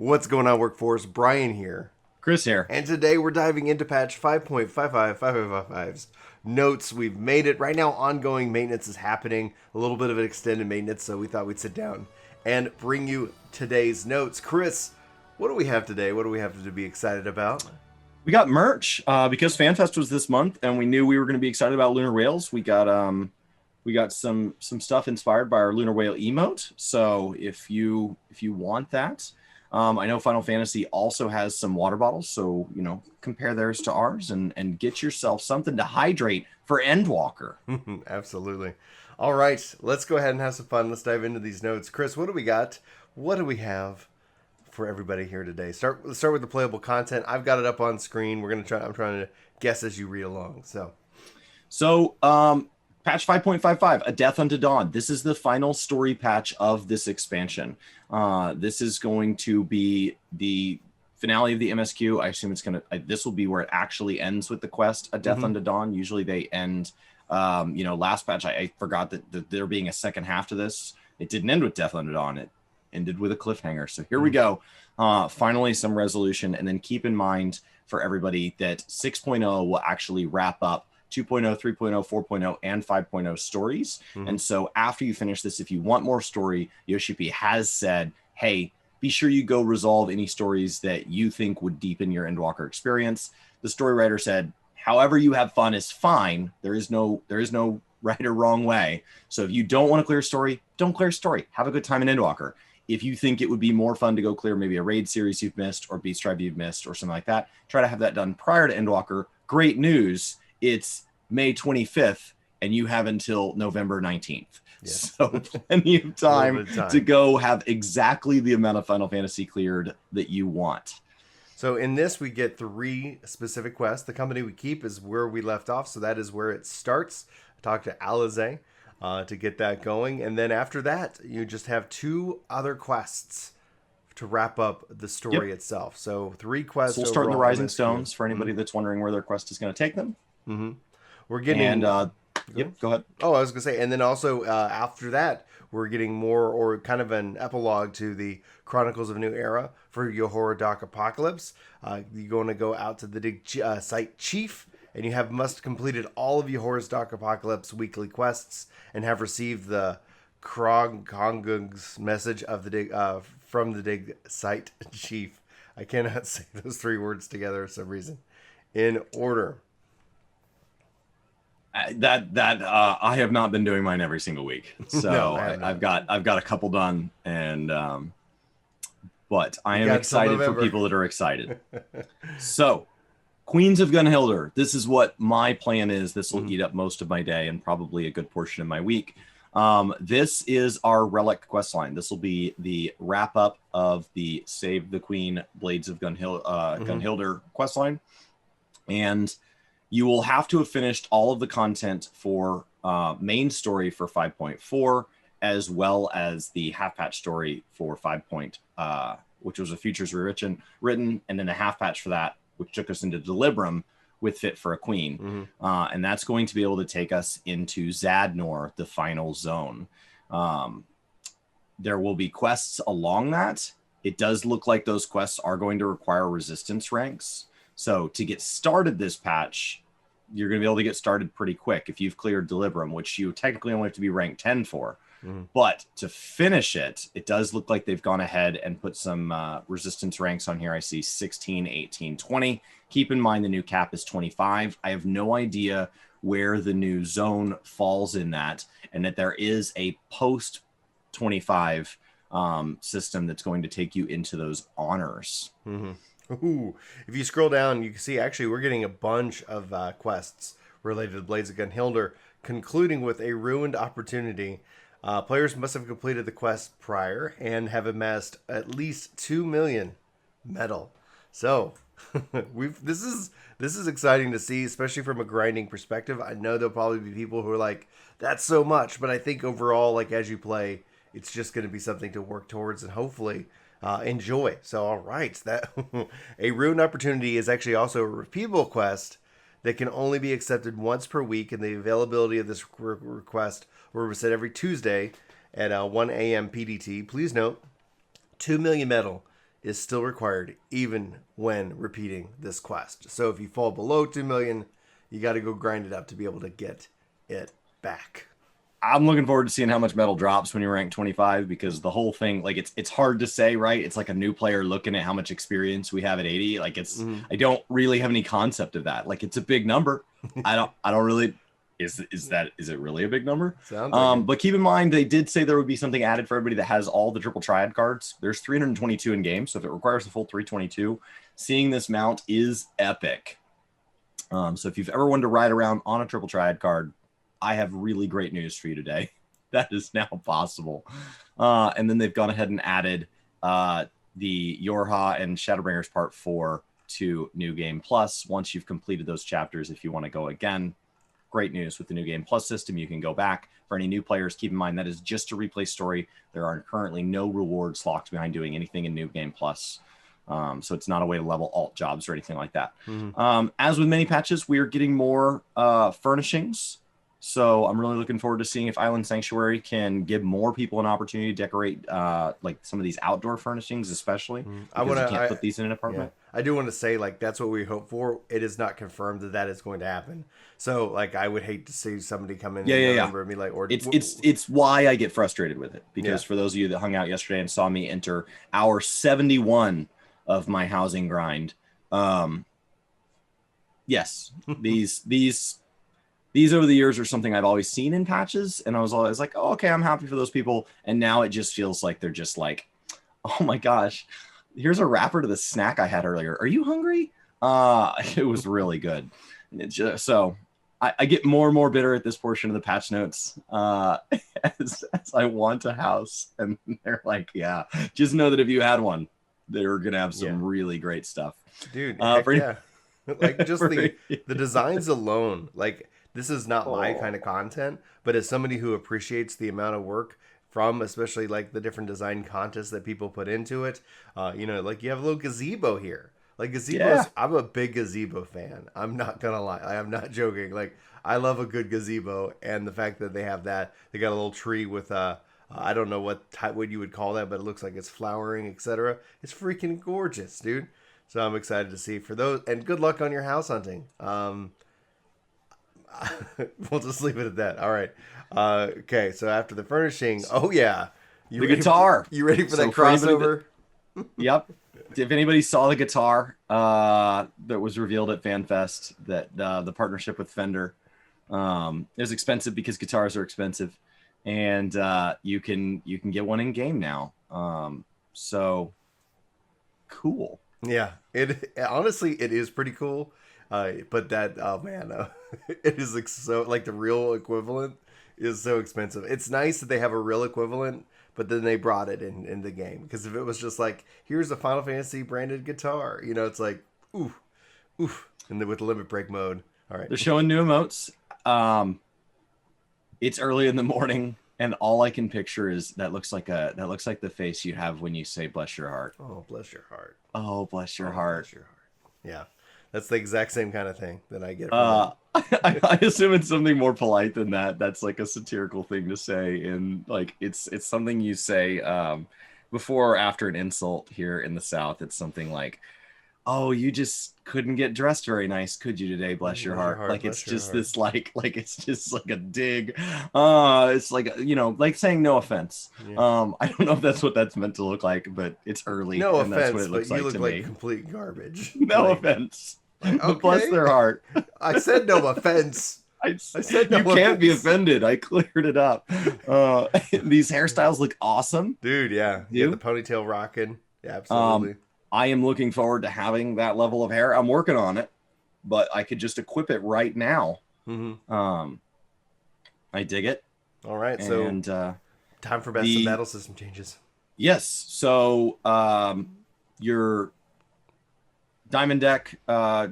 What's going on, workforce? Brian here. Chris here. And today we're diving into patch 5.555555's notes. We've made it. Right now, ongoing maintenance is happening. A little bit of an extended maintenance, so we thought we'd sit down and bring you today's notes. Chris, what do we have today? What do we have to be excited about? We got merch because FanFest was this month, and we knew we were going to be excited about Lunar Whales. We got some stuff inspired by our Lunar Whale emote. So if you want that, I know Final Fantasy also has some water bottles. So compare theirs to ours and get yourself something to hydrate for Endwalker. Absolutely. All right, let's go ahead and have some fun. Let's dive into these notes. Chris, what do we got? What do we have for everybody here today? Let's start with the playable content. I've got it up on screen. I'm trying to guess as you read along. So patch 5.55, A Death Unto Dawn. This is the final story patch of this expansion. This is going to be the finale of the MSQ. I assume this will be where it actually ends with the quest, A Death Unto Dawn. Usually they end, last patch, I forgot that there being a second half to this. It didn't end with Death Unto Dawn. It ended with a cliffhanger. So here we go. Finally, some resolution. And then keep in mind for everybody that 6.0 will actually wrap up 2.0, 3.0, 4.0, and 5.0 stories. And so after you finish this, if you want more story, Yoshipi has said, hey, be sure you go resolve any stories that you think would deepen your Endwalker experience. The story writer said, however you have fun is fine. There is no right or wrong way. So if you don't want to clear story, don't clear story. Have a good time in Endwalker. If you think it would be more fun to go clear maybe a raid series you've missed or Beast Tribe you've missed or something like that, try to have that done prior to Endwalker. Great news. It's May 25th, and you have until November 19th. Yes. So plenty of time to go have exactly the amount of Final Fantasy cleared that you want. So in this, we get 3 specific quests. The company we keep is where we left off, so that is where it starts. Talk to Alize to get that going. And then after that, you just have 2 other quests to wrap up the story itself. So 3 quests. So we'll start in the Rising Stones for anybody that's wondering where their quest is going to take them. We're getting... And, go ahead. Oh, I was going to say, and then also after that, we're getting more or kind of an epilogue to the Chronicles of a New Era for Yohora Dark Apocalypse. You're going to go out to the dig site chief, and you must completed all of Yohora's Dark Apocalypse weekly quests and have received the Krogong's message of the dig from the dig site chief. I cannot say those 3 words together for some reason. In order. I have not been doing mine every single week, so no, I've got a couple done, and but I am excited for people that are excited. So, Queens of Gunhildr. This is what my plan is. This will eat up most of my day and probably a good portion of my week. This is our Relic quest line. This will be the wrap up of the Save the Queen Blades of Gunhildr quest line, and you will have to have finished all of the content for main story for 5.4, as well as the half patch story for 5. Which was a futures written, and then a half patch for that, which took us into Delibram with Fit for a Queen. And that's going to be able to take us into Zadnor, the final zone. There will be quests along that. It does look like those quests are going to require resistance ranks. So to get started this patch, you're going to be able to get started pretty quick if you've cleared Delibram, which you technically only have to be rank 10 for. But to finish it, it does look like they've gone ahead and put some resistance ranks on here. I see 16, 18, 20. Keep in mind the new cap is 25. I have no idea where the new zone falls in that, and that there is a post 25 system that's going to take you into those honors. Ooh. If you scroll down, you can see actually we're getting a bunch of quests related to Blades of Gunhildr, concluding with a ruined opportunity. Players must have completed the quest prior and have amassed at least 2 million metal. So this is exciting to see, especially from a grinding perspective. I know there'll probably be people who are like, that's so much, but I think overall, like as you play, it's just going to be something to work towards and hopefully enjoy. So, all right, that a ruined opportunity is actually also a repeatable quest that can only be accepted once per week, and the availability of this request will set every Tuesday at 1 a.m. PDT. Please note, 2 million metal is still required even when repeating this quest. So if you fall below 2 million, you got to go grind it up to be able to get it back. I'm looking forward to seeing how much metal drops when you rank 25, because the whole thing, like, it's hard to say, right? It's like a new player looking at how much experience we have at 80. Like, I don't really have any concept of that. Like, it's a big number. I don't really. Is it really a big number? Sounds like but keep in mind, they did say there would be something added for everybody that has all the triple triad cards. There's 322 in game, so if it requires the full 322, seeing this mount is epic. So if you've ever wanted to ride around on a triple triad card, I have really great news for you today. That is now possible. And then they've gone ahead and added the Yorha and Shadowbringers Part 4 to New Game Plus. Once you've completed those chapters, if you want to go again, great news with the New Game Plus system. You can go back. For any new players, keep in mind that is just to replay story. There are currently no rewards locked behind doing anything in New Game Plus. So it's not a way to level alt jobs or anything like that. As with many patches, we are getting more furnishings. So I'm really looking forward to seeing if Island Sanctuary can give more people an opportunity to decorate like some of these outdoor furnishings, especially because you can't put these in an apartment. Yeah. I do want to say, like, that's what we hope for. It is not confirmed that is going to happen. So, like, I would hate to see somebody come in and be like, or it's why I get frustrated with it, because for those of you that hung out yesterday and saw me enter hour 71 of my housing grind, yes, these over the years are something I've always seen in patches, and I was always like, oh, okay, I'm happy for those people. And now it just feels like they're just like, oh my gosh, here's a wrapper to the snack I had earlier. Are you hungry? It was really good. So I get more and more bitter at this portion of the patch notes as I want a house. And they're like, yeah, just know that if you had one, they're going to have some really great stuff. Dude, like just the designs alone, like, this is not my kind of content, but as somebody who appreciates the amount of work from, especially like the different design contests that people put into it, like you have a little gazebo here. Like gazebos, I'm a big gazebo fan. I'm not gonna lie, I'm not joking. Like, I love a good gazebo, and the fact that they have that, they got a little tree with I don't know what you would call that, but it looks like it's flowering, etc. It's freaking gorgeous, dude. So I'm excited to see for those, and good luck on your house hunting. We'll just leave it at that. All right. Okay. So after the furnishing, the guitar. You ready for that crossover? Yep. If anybody saw the guitar that was revealed at FanFest, that the partnership with Fender, it was expensive because guitars are expensive, and you can get one in game now. So cool. Yeah. It honestly, it is pretty cool. But that, oh man, it is like so, like, the real equivalent is so expensive. It's nice that they have a real equivalent, but then they brought it in the game. Because if it was just like, here's a Final Fantasy branded guitar, it's like, oof. And then with the limit break mode. All right. They're showing new emotes. It's early in the morning, and all I can picture is that looks like the face you have when you say bless your heart. Oh, bless your heart. Oh, bless your heart. Bless your heart. Yeah. That's the exact same kind of thing that I get. I assume it's something more polite than that. That's like a satirical thing to say, and like it's something you say before or after an insult here in the South. It's something like, "Oh, you just couldn't get dressed very nice, could you today? Bless your heart." Like it's just this like it's just like a dig. It's like like saying no offense. Yeah. I don't know if that's what that's meant to look like, but it's early. No and offense, that's what it looks but you like look to like me. Complete garbage. No offense. Okay. Bless their heart. I said no offense. I said no you can't be offense. offended. I cleared it up. These hairstyles look awesome. Dude, yeah. You? The ponytail rocking. Yeah, absolutely. I am looking forward to having that level of hair. I'm working on it, but I could just equip it right now. Mm-hmm. I dig it. All right, and, so time for best of battle system changes. Yes. So your diamond deck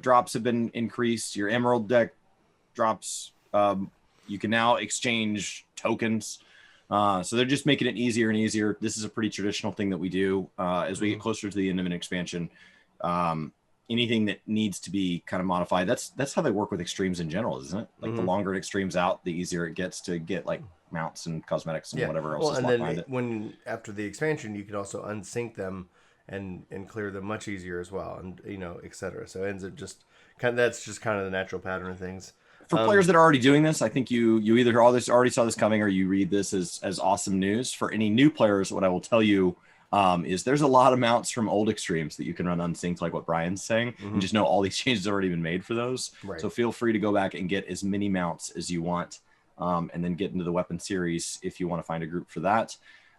drops have been increased. Your emerald deck drops. You can now exchange tokens. So they're just making it easier and easier. This is a pretty traditional thing that we do as we get closer to the end of an expansion. Anything that needs to be kind of modified. That's how they work with extremes in general, isn't it? Like the longer it extremes out, the easier it gets to get like mounts and cosmetics and whatever else is locked behind it. When after the expansion, you can also unsync them and clear them much easier as well, and etc. So it ends up just that's just kind of the natural pattern of things. For players that are already doing this, I think you either already saw this coming or you read this as awesome news. For any new players, what I will tell you is there's a lot of mounts from old extremes that you can run unsynced, like what Brian's saying, and just know all these changes have already been made for those. Right. So feel free to go back and get as many mounts as you want, and then get into the weapon series if you want to find a group for that.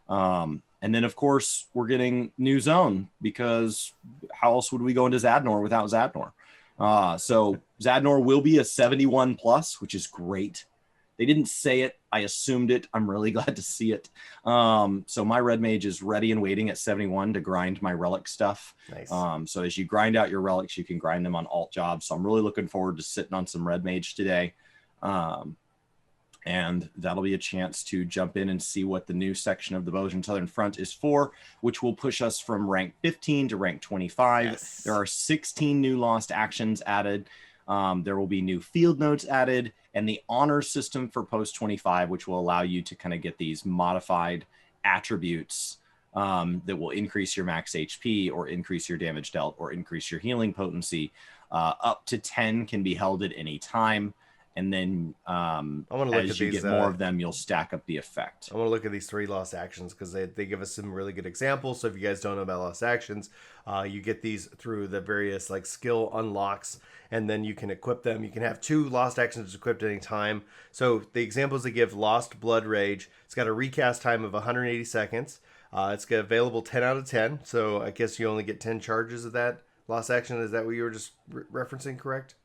And then, of course, we're getting new zone, because how else would we go into Zadnor without Zadnor? So Zadnor will be a 71 plus, which is great. They didn't say it. I assumed it. I'm really glad to see it. So my red mage is ready and waiting at 71 to grind my relic stuff. Nice. So as you grind out your relics, you can grind them on alt jobs. So I'm really looking forward to sitting on some red mage today. And that'll be a chance to jump in and see what the new section of the Belgian Southern Front is for, which will push us from rank 15 to rank 25. Yes. There are 16 new lost actions added. There will be new field notes added, and the honor system for post 25, which will allow you to kind of get these modified attributes that will increase your max HP or increase your damage dealt or increase your healing potency. Up to 10 can be held at any time. And then as you get more of them, you'll stack up the effect. I want to look at these 3 lost actions because they give us some really good examples. So if you guys don't know about lost actions, you get these through the various like skill unlocks, and then you can equip them. You can have 2 lost actions equipped at any time. So the examples they give: Lost Blood Rage. It's got a recast time of 180 seconds. It's got available 10 out of 10. So I guess you only get 10 charges of that lost action. Is that what you were just referencing, correct?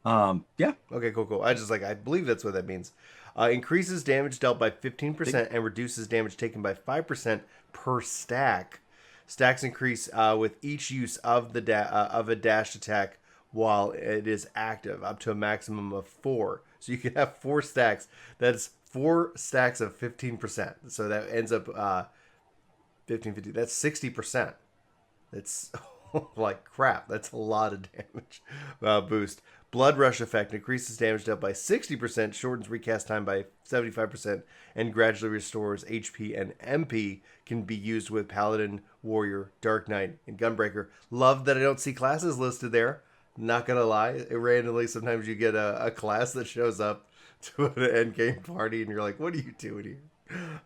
Yeah. Okay, cool. I believe that's what that means. Increases damage dealt by 15% and reduces damage taken by 5% per stack. Stacks increase with each use of the of a dashed attack while it is active, up to a maximum of 4. So you can have 4 stacks. That's 4 stacks of 15%. So that ends up 15, 50. That's 60%. That's like crap. That's a lot of damage boost. Blood Rush effect increases damage dealt by 60%, shortens recast time by 75%, and gradually restores HP and MP. Can be used with Paladin, Warrior, Dark Knight, and Gunbreaker. Love that I don't see classes listed there. Not gonna lie, randomly sometimes you get a class that shows up to an endgame party, and you're like, what are you doing here?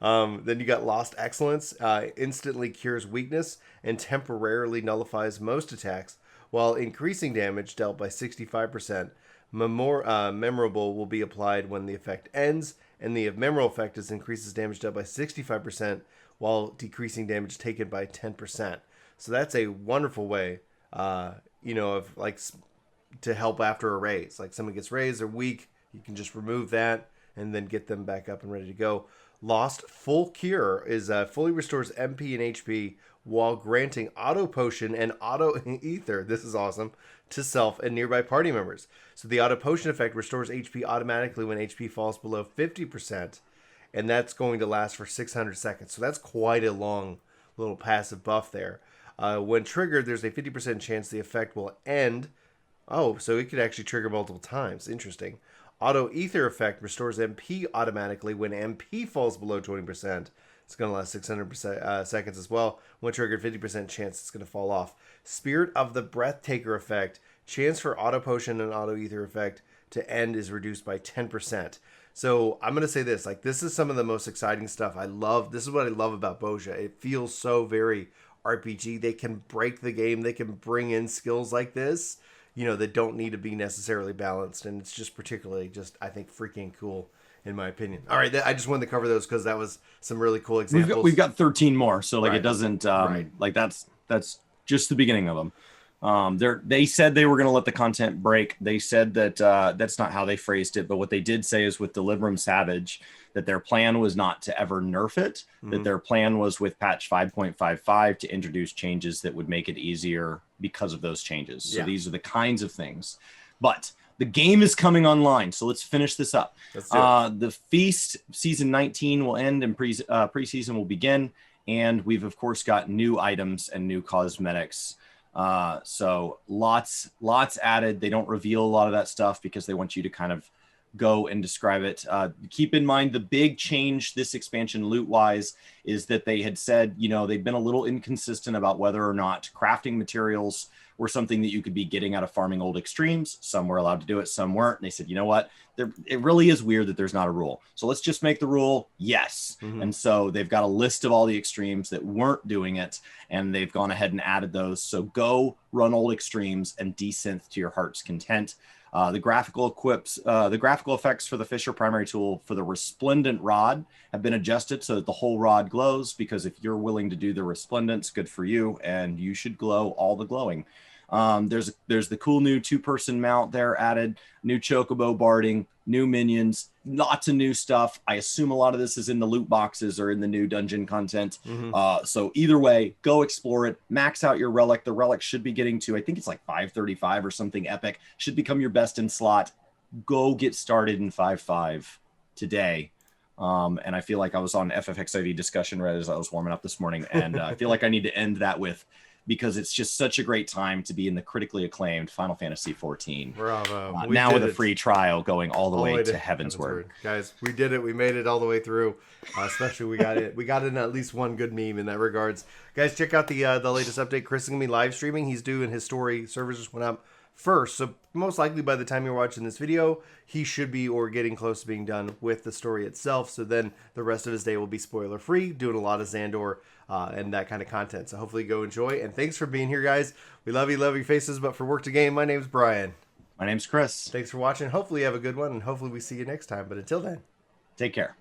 Then you got Lost Excellence. Instantly cures weakness and temporarily nullifies most attacks, while increasing damage dealt by 65%. Memorable will be applied when the effect ends, and the memorable effect increases damage dealt by 65% while decreasing damage taken by 10%. So that's a wonderful way, of like to help after a raise. Like someone gets raised, they're weak, you can just remove that and then get them back up and ready to go. Lost Full Cure is fully restores MP and HP while granting auto potion and auto ether. This is awesome, to self and nearby party members. So the auto potion effect restores HP automatically when HP falls below 50%, and that's going to last for 600 seconds. So that's quite a long little passive buff there. When triggered, there's a 50% chance the effect will end. Oh, so it could actually trigger multiple times. Interesting. Auto ether effect restores MP automatically when MP falls below 20%. It's going to last 600 seconds as well. When triggered, 50% chance it's going to fall off. Spirit of the Breathtaker effect. Chance for auto potion and auto ether effect to end is reduced by 10%. So I'm going to say this. Like, this is some of the most exciting stuff. This is what I love about Bozja. It feels so very RPG. They can break the game. They can bring in skills like this, that don't need to be necessarily balanced. And it's just particularly I think, freaking cool, in my opinion. All right, I just wanted to cover those because that was some really cool examples. We've got 13 more, so like Right. it doesn't Right. like that's just the beginning of them. They said they were going to let the content break. They said that that's not how they phrased it, but what they did say is with Deliverum Savage that their plan was not to ever nerf it. That their plan was with patch 5.55 to introduce changes that would make it easier because of those changes. So Yeah. these are the kinds of things, but the game is coming online, so let's finish this up. Let's do it. The Feast Season 19 will end and preseason will begin, and we've, of course, got new items and new cosmetics. So lots added. They don't reveal a lot of that stuff because they want you to kind of go and describe it. Keep in mind the big change this expansion loot-wise is that they had said, you know, they've been a little inconsistent about whether or not crafting materials were something that you could be getting out of farming old extremes. Some were allowed to do it, some weren't. And they said, you know what? It really is weird that there's not a rule. So let's just make the rule yes. And so they've got a list of all the extremes that weren't doing it, and they've gone ahead and added those. So go run old extremes and desynth to your heart's content. The graphical effects for the Fisher primary tool for the resplendent rod have been adjusted so that the whole rod glows, because if you're willing to do the resplendence, good for you, and you should glow all the glowing. There's the cool new 2-person mount there added, new chocobo barding, new minions, lots of new stuff. I assume a lot of this is in the loot boxes or in the new dungeon content. So either way, go explore it, max out your relic. The relic should be getting to, I think it's like 535 or something epic, should become your best in slot. Go get started in 5.5 today. And I feel like I was on FFXIV discussion right as I was warming up this morning. And I feel like I need to end that with, because it's just such a great time to be in the critically acclaimed Final Fantasy XIV. Bravo. Now with a free trial going all the way to Heavensward. Guys, we did it. We made it all the way through. Especially we got it. We got in at least one good meme in that regards. Guys, check out the latest update. Chris is going to be live streaming. He's doing his story. Servers just went up first. So most likely by the time you're watching this video, he should be or getting close to being done with the story itself. So then the rest of his day will be spoiler free, doing a lot of Xandor and that kind of content. So hopefully go enjoy. And thanks for being here, guys. We love your faces. But for Work to Game, my name's Brian. My name's Chris. Thanks for watching. Hopefully you have a good one, and hopefully we see you next time. But until then, take care.